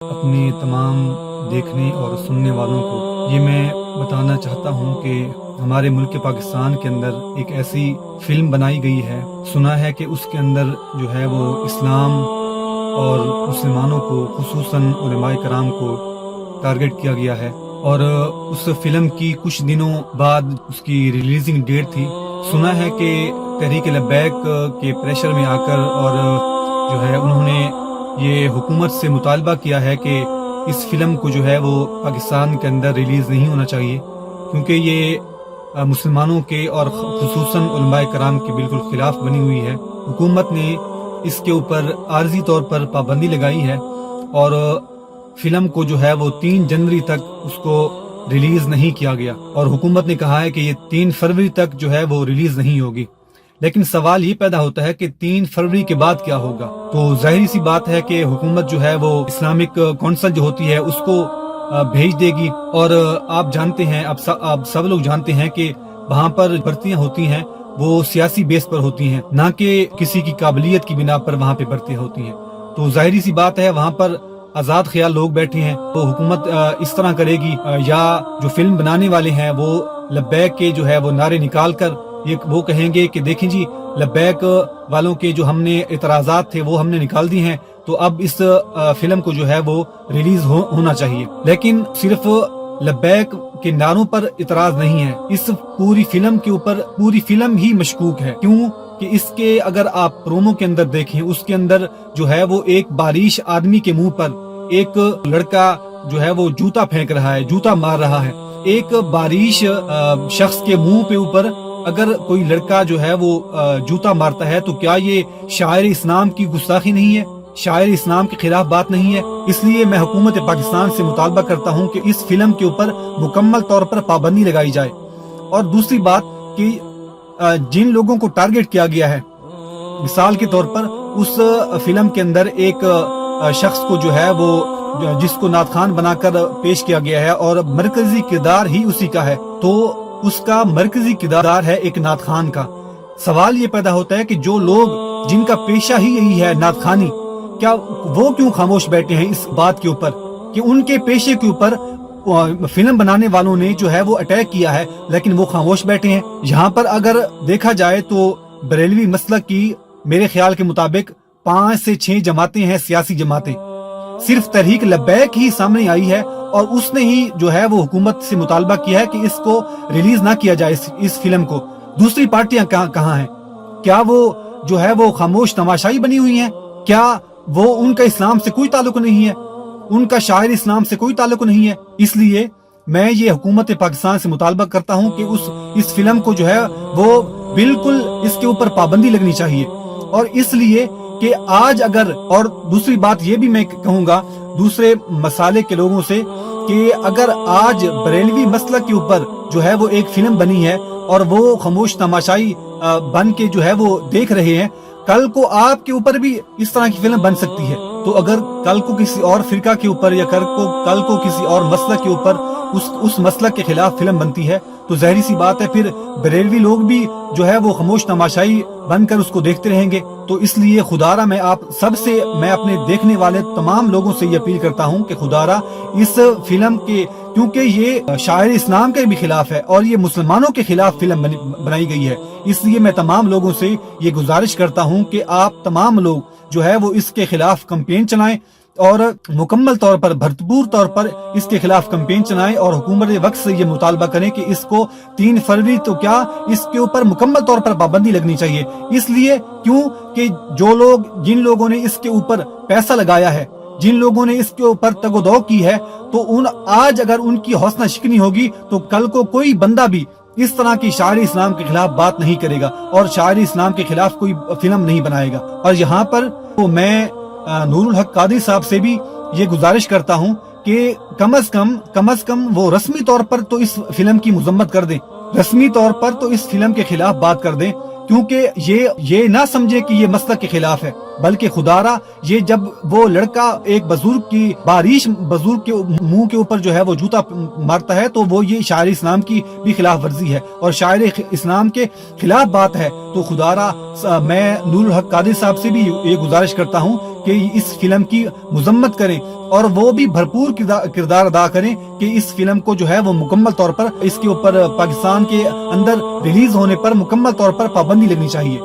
اپنے تمام دیکھنے اور سننے والوں کو یہ میں بتانا چاہتا ہوں کہ ہمارے ملک پاکستان کے اندر ایک ایسی فلم بنائی گئی ہے، سنا ہے کہ اس کے اندر جو ہے وہ اسلام اور مسلمانوں کو خصوصاً علماء کرام کو ٹارگٹ کیا گیا ہے، اور اس فلم کی کچھ دنوں بعد اس کی ریلیزنگ ڈیٹ تھی۔ سنا ہے کہ تحریک لبیک کے پریشر میں آ کر اور جو ہے انہوں نے یہ حکومت سے مطالبہ کیا ہے کہ اس فلم کو جو ہے وہ پاکستان کے اندر ریلیز نہیں ہونا چاہیے، کیونکہ یہ مسلمانوں کے اور خصوصاً علماء کرام کے بالکل خلاف بنی ہوئی ہے۔ حکومت نے اس کے اوپر عارضی طور پر پابندی لگائی ہے اور فلم کو جو ہے وہ 3 جنوری تک اس کو ریلیز نہیں کیا گیا، اور حکومت نے کہا ہے کہ یہ 3 فروری تک جو ہے وہ ریلیز نہیں ہوگی۔ لیکن سوال یہ پیدا ہوتا ہے کہ 3 فروری کے بعد کیا ہوگا؟ تو ظاہری سی بات ہے کہ حکومت جو ہے وہ اسلامک کونسل جو ہوتی ہے اس کو بھیج دے گی، اور آپ جانتے ہیں، آپ سب لوگ جانتے ہیں کہ وہاں پر بھرتیاں ہوتی ہیں وہ سیاسی بیس پر ہوتی ہیں، نہ کہ کسی کی قابلیت کی بنا پر وہاں پہ بھرتیاں ہوتی ہیں۔ تو ظاہری سی بات ہے وہاں پر آزاد خیال لوگ بیٹھے ہیں، تو حکومت اس طرح کرے گی، یا جو فلم بنانے والے ہیں وہ لبیک کے جو ہے وہ نعرے نکال کر وہ کہیں گے کہ دیکھیں جی لبیک والوں کے جو ہم نے اعتراضات تھے وہ ہم نے نکال دی ہیں، تو اب اس فلم کو جو ہے وہ ریلیز ہونا چاہیے۔ لیکن صرف لبیک کے نعروں پر اعتراض نہیں ہے، اس پوری فلم کے اوپر پوری فلم ہی مشکوک ہے۔ کیوں کہ اس کے اگر آپ پرومو کے اندر دیکھیں، اس کے اندر جو ہے وہ ایک باریش آدمی کے منہ پر ایک لڑکا جو ہے وہ جوتا پھینک رہا ہے، جوتا مار رہا ہے۔ ایک باریش شخص کے منہ پہ اوپر اگر کوئی لڑکا جو ہے وہ جوتا مارتا ہے تو کیا یہ شاعر اسلام کی گستاخی نہیں ہے؟ شاعر اسلام کے خلاف بات نہیں ہے؟ اس لیے میں حکومت پاکستان سے مطالبہ کرتا ہوں کہ اس فلم کے اوپر مکمل طور پر پابندی لگائی جائے۔ اور دوسری بات کہ جن لوگوں کو ٹارگٹ کیا گیا ہے، مثال کے طور پر اس فلم کے اندر ایک شخص کو جو ہے وہ جس کو نعت خوان بنا کر پیش کیا گیا ہے اور مرکزی کردار ہی اسی کا ہے، تو اس کا مرکزی کردار ہے ایک نعت خوان کا۔ سوال یہ پیدا ہوتا ہے کہ جو لوگ جن کا پیشہ ہی یہی ہے نعت خوانی، کیا وہ کیوں خاموش بیٹھے ہیں اس بات کے اوپر کہ ان کے پیشے کے اوپر فلم بنانے والوں نے جو ہے وہ اٹیک کیا ہے، لیکن وہ خاموش بیٹھے ہیں؟ یہاں پر اگر دیکھا جائے تو بریلوی مسلک کی میرے خیال کے مطابق 5 سے 6 جماعتیں ہیں، سیاسی جماعتیں۔ صرف تحریک لبیک ہی سامنے آئی ہے اور اس نے ہی جو ہے وہ حکومت سے مطالبہ کیا ہے کہ اس کو ریلیز نہ کیا جائے اس فلم کو۔ دوسری پارٹیاں کہاں ہیں؟ کیا وہ جو ہے وہ خاموش تماشائی بنی ہوئی ہیں؟ کیا وہ ان کا اسلام سے کوئی تعلق نہیں ہے؟ ان کا شاعر اسلام سے کوئی تعلق نہیں ہے؟ اس لیے میں یہ حکومت پاکستان سے مطالبہ کرتا ہوں کہ اس فلم کو جو ہے وہ بالکل اس کے اوپر پابندی لگنی چاہیے۔ اور اس لیے کہ آج اگر، اور دوسری بات یہ بھی میں کہوں گا دوسرے مسالے کے لوگوں سے، کہ اگر آج بریلوی مسلک کے اوپر جو ہے وہ ایک فلم بنی ہے اور وہ خاموش تماشائی بن کے جو ہے وہ دیکھ رہے ہیں، کل کو آپ کے اوپر بھی اس طرح کی فلم بن سکتی ہے۔ تو اگر کل کو کسی اور فرقہ کے اوپر یا کل کو کسی اور مسلک کے اوپر اس مسلک کے خلاف فلم بنتی ہے تو ظاہری سی بات ہے پھر بریلوی لوگ بھی جو ہے وہ خاموش تماشائی بن کر اس کو دیکھتے رہیں گے۔ تو اس لیے خدارا میں آپ سب سے، میں اپنے دیکھنے والے تمام لوگوں سے یہ اپیل کرتا ہوں کہ خدارا اس فلم کے، کیونکہ یہ شاعر اسلام کے بھی خلاف ہے اور یہ مسلمانوں کے خلاف فلم بنائی گئی ہے، اس لیے میں تمام لوگوں سے یہ گزارش کرتا ہوں کہ آپ تمام لوگ جو ہے وہ اس کے خلاف کمپین چلائیں اور مکمل طور پر بھرپور طور پر اس کے خلاف کمپین چلائیں، اور حکومت وقت سے یہ مطالبہ کریں کہ اس کو 3 فروری تو کیا اس کے اوپر مکمل طور پر پابندی لگنی چاہیے۔ اس لیے کیوں کہ جن لوگوں نے اس کے اوپر پیسہ لگایا ہے، جن لوگوں نے اس کے اوپر تگ و دو کی ہے، تو آج اگر ان کی حوصلہ شکنی ہوگی تو کل کو کوئی بندہ بھی اس طرح کی شاعر اسلام کے خلاف بات نہیں کرے گا اور شاعر اسلام کے خلاف کوئی فلم نہیں بنائے گا۔ اور یہاں پر میں نور الحق قادری صاحب سے بھی یہ گزارش کرتا ہوں کہ کم از کم وہ رسمی طور پر تو اس فلم کی مذمت کر دیں، رسمی طور پر تو اس فلم کے خلاف بات کر دیں، کیونکہ یہ نہ سمجھے کہ یہ مسلک کے خلاف ہے، بلکہ خدارا یہ جب وہ لڑکا ایک بزرگ کی بارش بزرگ کے منہ کے اوپر جو ہے وہ جوتا مارتا ہے تو وہ یہ شاعر اسلام کی بھی خلاف ورزی ہے اور شاعر اسلام کے خلاف بات ہے. تو خدارا میں نور الحق قادری صاحب سے بھی یہ گزارش کرتا ہوں کہ اس فلم کی مذمت کریں اور وہ بھی بھرپور کردار ادا کریں کہ اس فلم کو جو ہے وہ مکمل طور پر اس کے اوپر پاکستان کے اندر ریلیز ہونے پر مکمل طور پر پابندی لگنی چاہیے.